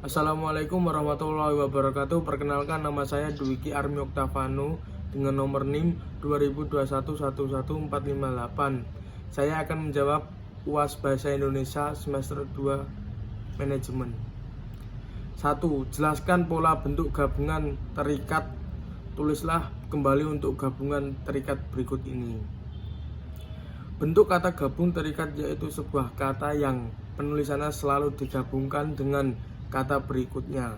Assalamualaikum warahmatullahi wabarakatuh. Perkenalkan, nama saya Dwiki Army Oktavano dengan nomor NIM 2021111458. Saya akan menjawab UAS Bahasa Indonesia semester 2 Manajemen. 1. Jelaskan pola bentuk gabungan terikat. Tulislah kembali untuk gabungan terikat berikut ini. Bentuk kata gabung terikat yaitu sebuah kata yang penulisannya selalu digabungkan dengan kata berikutnya.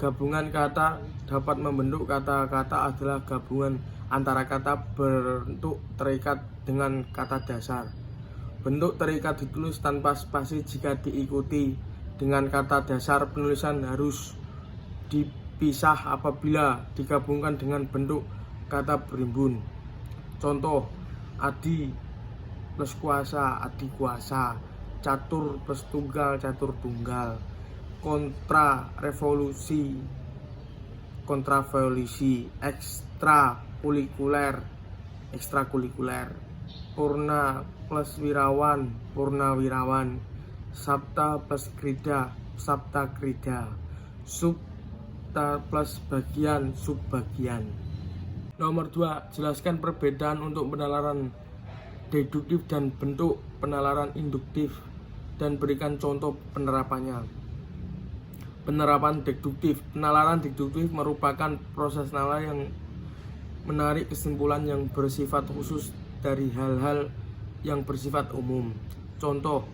Gabungan kata dapat membentuk kata-kata adalah gabungan antara kata berbentuk terikat dengan kata dasar. Bentuk terikat ditulis tanpa spasi jika diikuti dengan kata dasar. Penulisan harus dipisah apabila digabungkan dengan bentuk kata berimbun. Contoh: adi plus kuasa, adi kuasa. Catur plus tunggal, catur tunggal. Kontra revolusi, kontravolusi. Ekstra kulikuler, ekstrakulikuler. Purna plus wirawan, purnawirawan. Sabta plus krida, sabta krida. Subta plus bagian, subbagian. Nomor 2, jelaskan perbedaan untuk penalaran deduktif dan bentuk penalaran induktif dan berikan contoh penerapannya. Penerapan deduktif. Penalaran deduktif merupakan proses nalar yang menarik kesimpulan yang bersifat khusus dari hal-hal yang bersifat umum. Contoh: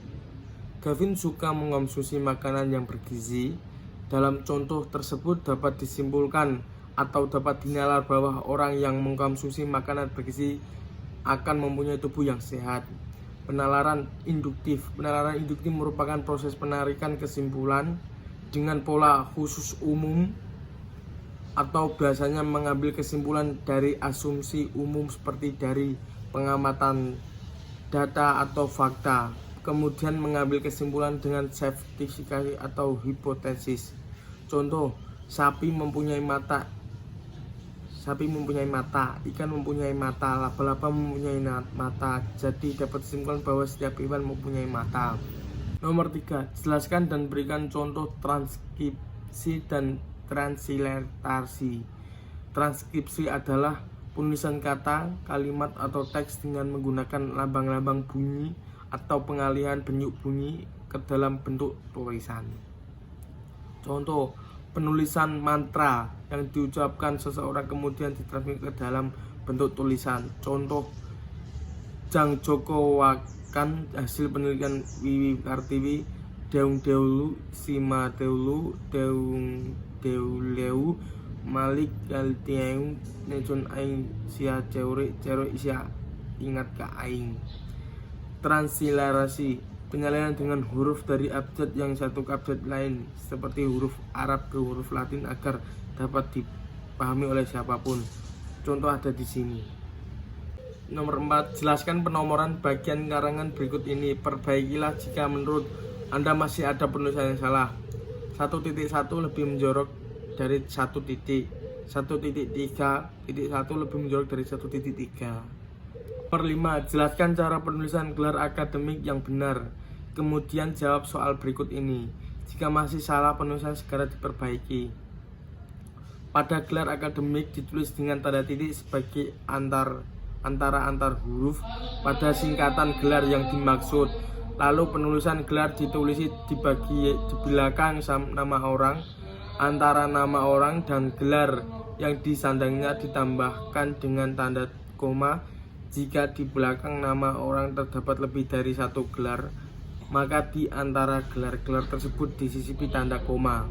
Gavin suka mengonsumsi makanan yang bergizi. Dalam contoh tersebut dapat disimpulkan atau dapat dinalar bahwa orang yang mengkonsumsi makanan bergizi akan mempunyai tubuh yang sehat. Penalaran induktif. Penalaran induktif merupakan proses penarikan kesimpulan dengan pola khusus umum atau biasanya mengambil kesimpulan dari asumsi umum seperti dari pengamatan data atau fakta, kemudian mengambil kesimpulan dengan sertifikasi atau hipotesis. Contoh: sapi mempunyai mata, ikan mempunyai mata, laba-laba mempunyai mata. Jadi dapat disimpulkan bahwa setiap hewan mempunyai mata. Nomor 3, jelaskan dan berikan contoh transkripsi dan transliterasi. Transkripsi adalah penulisan kata, kalimat, atau teks dengan menggunakan lambang-lambang bunyi atau pengalihan bentuk bunyi ke dalam bentuk tulisan. Contoh: penulisan mantra yang diucapkan seseorang kemudian ditranskrip ke dalam bentuk tulisan. Contoh: Jang Joko Wakan, hasil penelitian Wiwi Kartiwi, Deung Deulu, Sima Deulu, Deung Deuleu, Malik Galtieng, Nejun Aing, Sia Ceure, Cero Isya, ingat ka Aing. Transliterasi, penyaliran dengan huruf dari abjad yang satu ke abjad lain, seperti huruf Arab ke huruf Latin agar dapat dipahami oleh siapapun. Contoh ada di sini. Nomor 4, jelaskan penomoran bagian karangan berikut ini. Perbaikilah jika menurut Anda masih ada penulisan yang salah. 1.1 lebih menjorok dari 1 titik. 1.3.1 lebih menjorok dari 1.3. Per 5, jelaskan cara penulisan gelar akademik yang benar. Kemudian jawab soal berikut ini. Jika masih salah penulisan segera diperbaiki. Pada gelar akademik ditulis dengan tanda titik sebagai antara antar huruf pada singkatan gelar yang dimaksud. Lalu penulisan gelar ditulis di belakang nama orang, antara nama orang dan gelar yang disandangnya ditambahkan dengan tanda koma. Jika di belakang nama orang terdapat lebih dari satu gelar, maka di antara gelar-gelar tersebut disisipi tanda koma.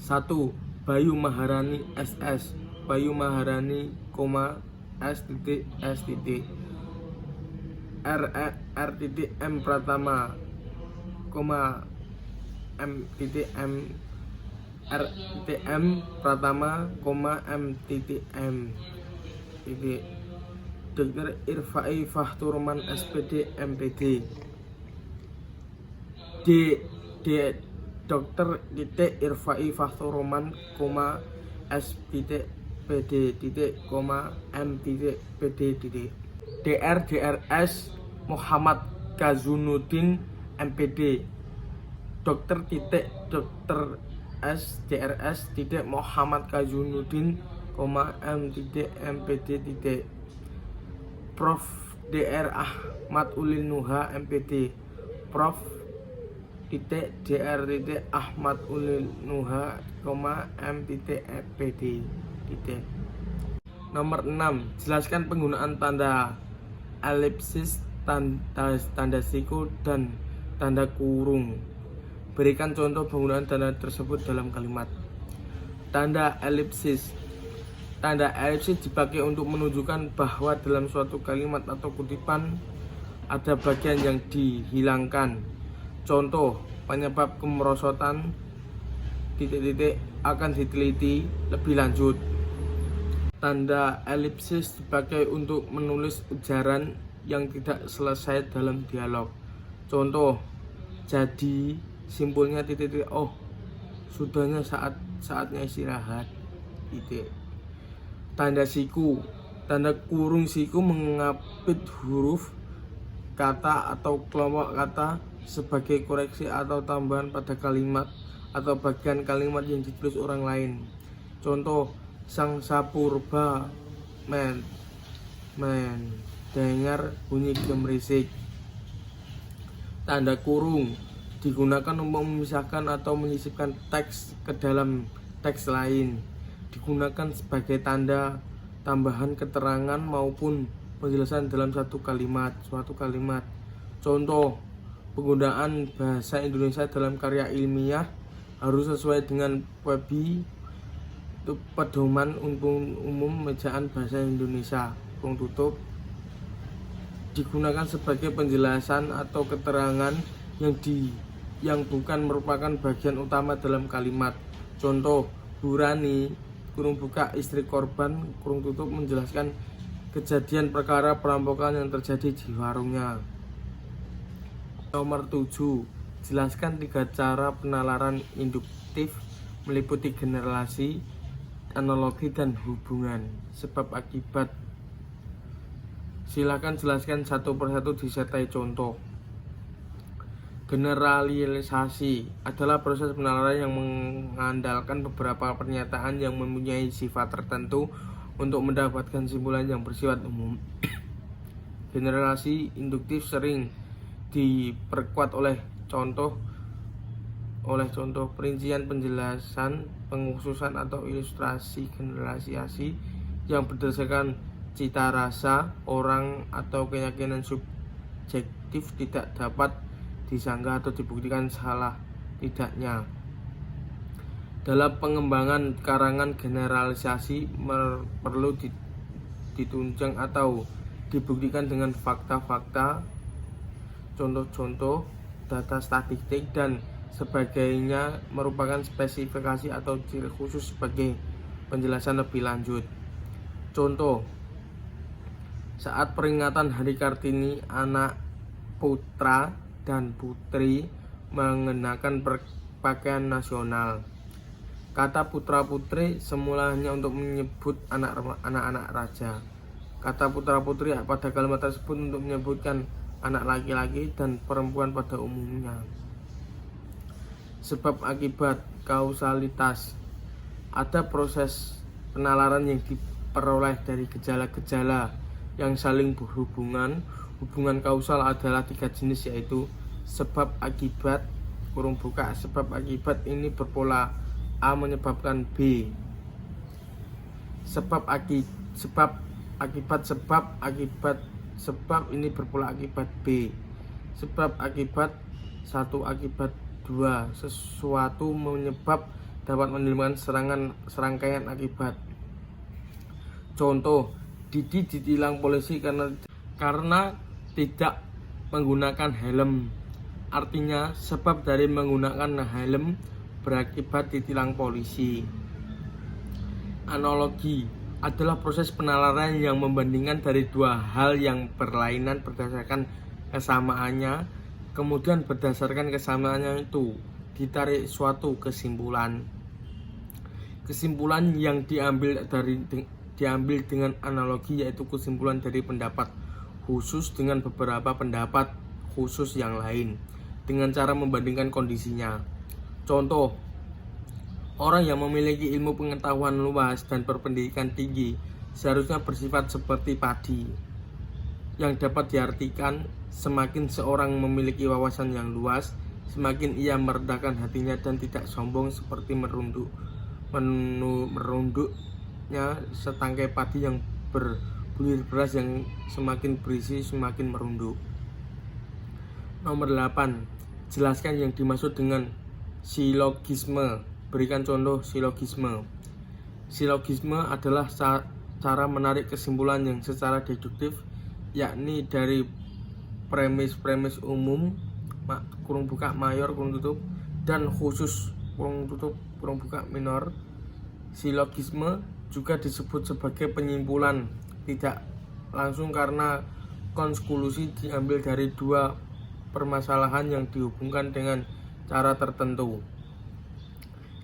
1. Bayu Maharani SS. Bayu Maharani, S titik S titik R titik M Pratama, M titik M R titik M Pratama, M titik M titik Dr. Irfai Fahturman SPD MPD. D Dr. titik Irfai Fahturman, S titik PD titik M titik PD titik DR, DRS Muhammad Kazunuddin MPD Dr. S Drs Muhammad Kajunuddin, MPD, Prof Dr. Ahmad Ulil Nuha, MPD, Prof Dr. Ahmad Ulil Nuha, MPD. Nomor 6. Jelaskan penggunaan tanda elipsis, tanda siku, dan tanda kurung. Berikan contoh penggunaan tanda tersebut dalam kalimat. Tanda elipsis. Tanda elipsis dipakai untuk menunjukkan bahwa dalam suatu kalimat atau kutipan ada bagian yang dihilangkan. Contoh, penyebab kemerosotan ... akan diteliti lebih lanjut. Tanda elipsis dipakai untuk menulis ujaran yang tidak selesai dalam dialog. Contoh, jadi simpulnya ... oh, sudahnya saatnya istirahat. Tanda siku. Tanda kurung siku mengapit huruf, kata atau kelompok kata sebagai koreksi atau tambahan pada kalimat atau bagian kalimat yang ditulis orang lain. Contoh, sang sapurba dengar bunyi gemerisik. Tanda kurung digunakan untuk memisahkan atau menyisipkan teks ke dalam teks lain. Digunakan sebagai tanda tambahan keterangan maupun penjelasan dalam suatu kalimat. Contoh, penggunaan bahasa Indonesia dalam karya ilmiah harus sesuai dengan PEBI, pedoman umum ejaan bahasa Indonesia. Digunakan sebagai penjelasan atau keterangan yang bukan merupakan bagian utama dalam kalimat. Contoh, Burani istri korban menjelaskan kejadian perkara perampokan yang terjadi di warungnya. Nomor 7. Jelaskan 3 cara penalaran induktif meliputi generasi, analogi, dan hubungan sebab akibat. Silakan jelaskan satu persatu disertai contoh. Generalisasi adalah proses penalaran yang mengandalkan beberapa pernyataan yang mempunyai sifat tertentu untuk mendapatkan simpulan yang bersifat umum. Generasi induktif sering diperkuat oleh contoh, perincian, penjelasan, pengkhususan, atau ilustrasi. Generalisasi yang berdasarkan cita rasa orang atau keyakinan subjektif tidak dapat disangka atau dibuktikan salah tidaknya. Dalam pengembangan karangan, generalisasi perlu ditunjang atau dibuktikan dengan fakta-fakta, contoh-contoh, data statistik, dan sebagainya merupakan spesifikasi atau ciri khusus sebagai penjelasan lebih lanjut. Contoh, saat peringatan Hari Kartini, anak putra dan putri mengenakan pakaian nasional. Kata putra-putri semula hanya untuk menyebut anak-anak raja. Kata putra-putri pada kalimat tersebut untuk menyebutkan anak laki-laki dan perempuan pada umumnya. Sebab akibat, kausalitas. Ada proses penalaran yang diperoleh dari gejala-gejala yang saling berhubungan. Hubungan kausal adalah 3 jenis, yaitu sebab akibat, sebab akibat ini berpola A menyebabkan B. Sebab ini berpola akibat B. Sebab akibat 1 akibat 2. Sesuatu menyebab dapat menimbulkan serangkaian akibat. Contoh, Didi ditilang polisi karena tidak menggunakan helm. Artinya, sebab dari menggunakan helm berakibat ditilang polisi. Analogi adalah proses penalaran yang membandingkan dari 2 hal yang berlainan berdasarkan kesamaannya, kemudian berdasarkan kesamaannya itu ditarik suatu kesimpulan. Kesimpulan yang diambil dengan analogi yaitu kesimpulan dari pendapat khusus dengan beberapa pendapat khusus yang lain. dengan cara membandingkan kondisinya. Contoh, orang yang memiliki ilmu pengetahuan luas dan berpendidikan tinggi seharusnya bersifat seperti padi, yang dapat diartikan semakin seorang memiliki wawasan yang luas, semakin ia merendahkan hatinya dan tidak sombong seperti merunduknya setangkai padi yang berbulir beras yang semakin berisi semakin merunduk. Nomor 8. Jelaskan yang dimaksud dengan silogisme. Berikan contoh silogisme. Silogisme adalah cara menarik kesimpulan yang secara deduktif, yakni dari premis-premis umum kurung buka mayor kurung tutup dan khusus kurung tutup kurung buka minor. Silogisme juga disebut sebagai penyimpulan tidak langsung karena konklusi diambil dari dua permasalahan yang dihubungkan dengan cara tertentu.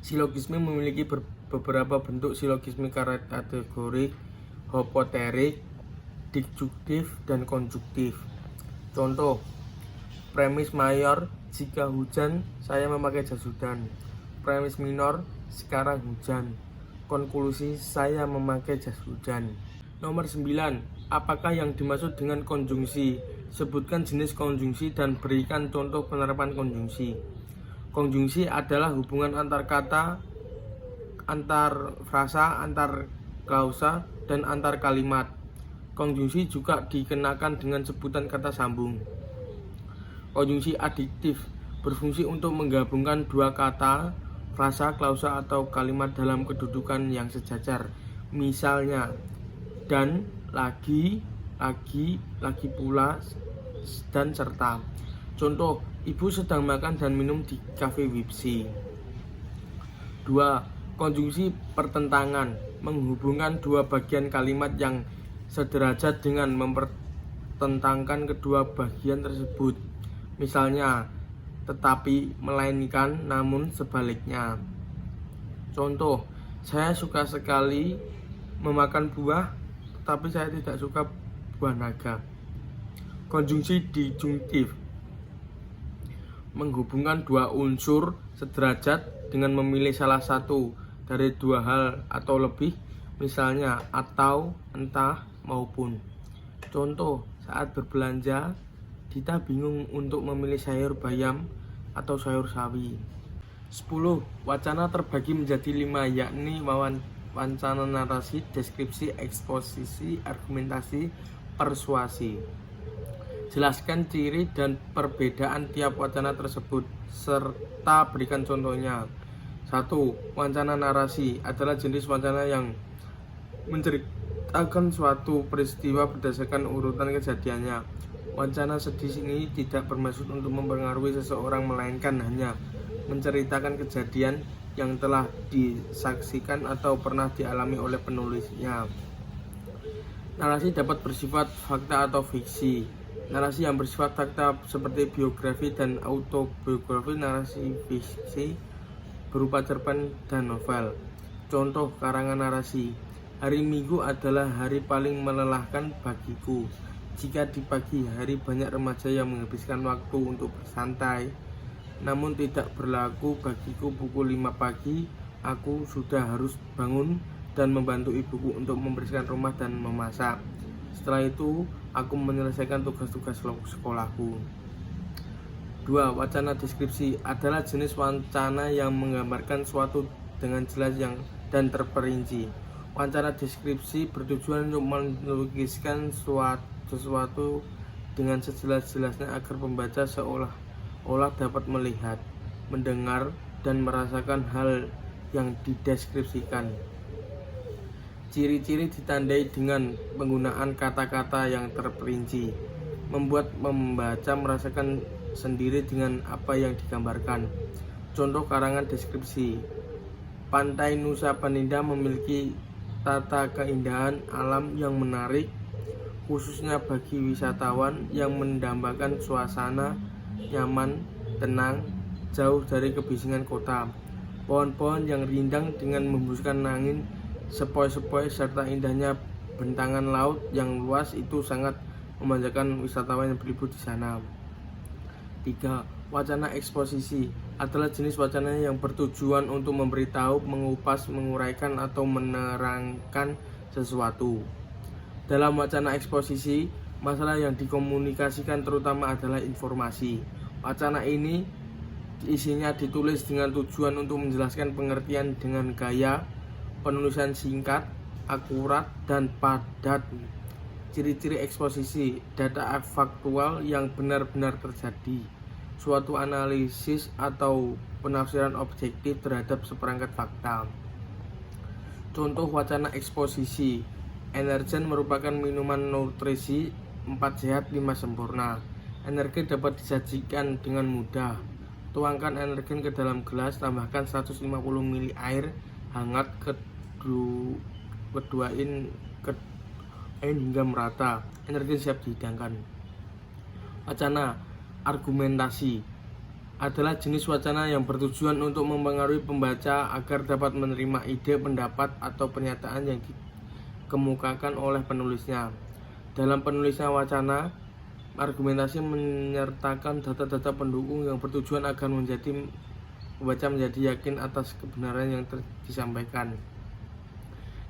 Silogisme memiliki beberapa bentuk silogisme kategorik, hopoterik, deduktif, dan konjuktif. Contoh, premis mayor, jika hujan saya memakai jas hujan. Premis minor, sekarang hujan. Konklusi, saya memakai jas hujan. Nomor 9. Apakah yang dimaksud dengan konjungsi? Sebutkan jenis konjungsi dan berikan contoh penerapan konjungsi. Konjungsi adalah hubungan antar kata, antar frasa, antar klausa, dan antar kalimat. Konjungsi juga dikenakan dengan sebutan kata sambung. Konjungsi adiktif berfungsi untuk menggabungkan dua kata, frasa, klausa, atau kalimat dalam kedudukan yang sejajar. Misalnya, dan, lagi pula, dan serta. Contoh, ibu sedang makan dan minum di kafe Wipsi. 2. Konjungsi pertentangan menghubungkan dua bagian kalimat yang sederajat dengan mempertentangkan kedua bagian tersebut. Misalnya, tetapi, melainkan, namun, sebaliknya. Contoh, saya suka sekali memakan buah, tetapi saya tidak suka buah naga. Konjungsi disjungtif menghubungkan dua unsur sederajat dengan memilih salah satu dari dua hal atau lebih, misalnya atau, entah, maupun. Contoh, saat berbelanja, Dita bingung untuk memilih sayur bayam atau sayur sawi. 10. Wacana terbagi menjadi 5, yakni wacana narasi, deskripsi, eksposisi, argumentasi, persuasi. Jelaskan ciri dan perbedaan tiap wacana tersebut, serta berikan contohnya. 1. Wacana narasi adalah jenis wacana yang menceritakan suatu peristiwa berdasarkan urutan kejadiannya. Wacana sedih ini tidak bermaksud untuk mempengaruhi seseorang, melainkan hanya menceritakan kejadian yang telah disaksikan atau pernah dialami oleh penulisnya. Narasi dapat bersifat fakta atau fiksi. Narasi yang bersifat fakta seperti biografi dan autobiografi, narasi fiksi berupa cerpen dan novel. Contoh karangan narasi. Hari Minggu adalah hari paling melelahkan bagiku. Jika di pagi hari banyak remaja yang menghabiskan waktu untuk bersantai, namun tidak berlaku bagiku pukul 5 pagi, aku sudah harus bangun dan membantu ibuku untuk membersihkan rumah dan memasak. Setelah itu, aku menyelesaikan tugas-tugas sekolahku. 2. Wacana deskripsi adalah jenis wacana yang menggambarkan suatu dengan jelas dan terperinci. Wacana deskripsi bertujuan untuk melukiskan sesuatu dengan sejelas-jelasnya agar pembaca seolah-olah dapat melihat, mendengar, dan merasakan hal yang dideskripsikan. Ciri-ciri ditandai dengan penggunaan kata-kata yang terperinci, membuat membaca merasakan sendiri dengan apa yang digambarkan. Contoh karangan deskripsi. Pantai Nusa Penida memiliki tata keindahan alam yang menarik, khususnya bagi wisatawan yang mendambakan suasana nyaman, tenang, jauh dari kebisingan kota. Pohon-pohon yang rindang dengan membuskan angin sepoi-sepoi serta indahnya bentangan laut yang luas itu sangat memanjakan wisatawan yang berlibur di sana. 3. Wacana eksposisi adalah jenis wacana yang bertujuan untuk memberitahu, mengupas, menguraikan, atau menerangkan sesuatu. Dalam wacana eksposisi, masalah yang dikomunikasikan terutama adalah informasi. Wacana ini isinya ditulis dengan tujuan untuk menjelaskan pengertian dengan gaya penulisan singkat, akurat, dan padat. Ciri-ciri eksposisi: data faktual yang benar-benar terjadi, suatu analisis atau penafsiran objektif terhadap seperangkat fakta. Contoh wacana eksposisi: energen merupakan minuman nutrisi 4 sehat 5 sempurna. Energen dapat disajikan dengan mudah. Tuangkan energen ke dalam gelas, tambahkan 150 ml air hangat, keduain hingga merata. Energen siap dihidangkan. Wacana argumentasi adalah jenis wacana yang bertujuan untuk mempengaruhi pembaca agar dapat menerima ide, pendapat, atau pernyataan yang dikemukakan oleh penulisnya. Dalam penulisan wacana, argumentasi menyertakan data-data pendukung yang bertujuan agar pembaca menjadi yakin atas kebenaran yang disampaikan.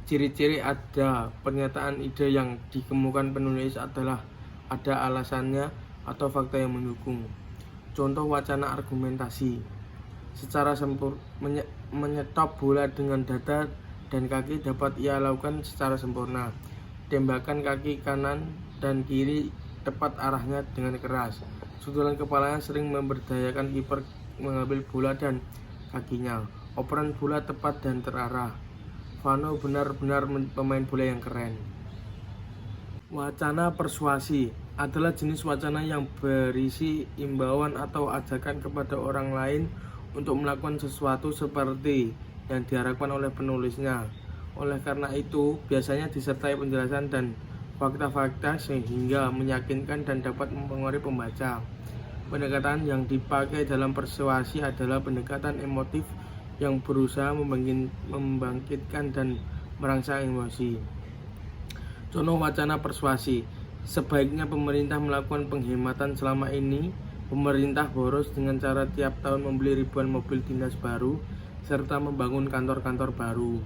Ciri-ciri: ada pernyataan ide yang dikemukakan penulis adalah ada alasannya atau fakta yang mendukung. Contoh wacana argumentasi: secara menyetop bola dengan dada dan kaki dapat ia lakukan secara sempurna. Tembakan kaki kanan dan kiri tepat arahnya dengan keras. Sundulan kepalanya sering memberdayakan kiper mengambil bola dan kakinya. Operan bola tepat dan terarah. Vano benar-benar pemain bola yang keren. Wacana persuasi adalah jenis wacana yang berisi imbauan atau ajakan kepada orang lain untuk melakukan sesuatu seperti yang diharapkan oleh penulisnya. Oleh karena itu, biasanya disertai penjelasan dan fakta-fakta sehingga meyakinkan dan dapat mempengaruhi pembaca. Pendekatan yang dipakai dalam persuasi adalah pendekatan emotif yang berusaha membangkitkan dan merangsang emosi. Contoh wacana persuasi: sebaiknya pemerintah melakukan penghematan. Selama ini, pemerintah boros dengan cara tiap tahun membeli ribuan mobil dinas baru serta membangun kantor-kantor baru.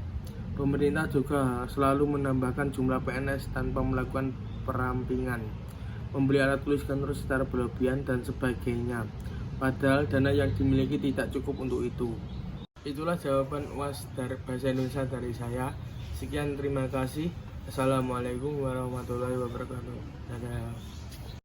Pemerintah juga selalu menambahkan jumlah PNS tanpa melakukan perampingan, membeli alat tulis kantor secara berlebihan, dan sebagainya. Padahal dana yang dimiliki tidak cukup untuk itu. Itulah jawaban UAS dari Bahasa Indonesia dari saya. Sekian, terima kasih. Assalamualaikum warahmatullahi wabarakatuh. Dadah.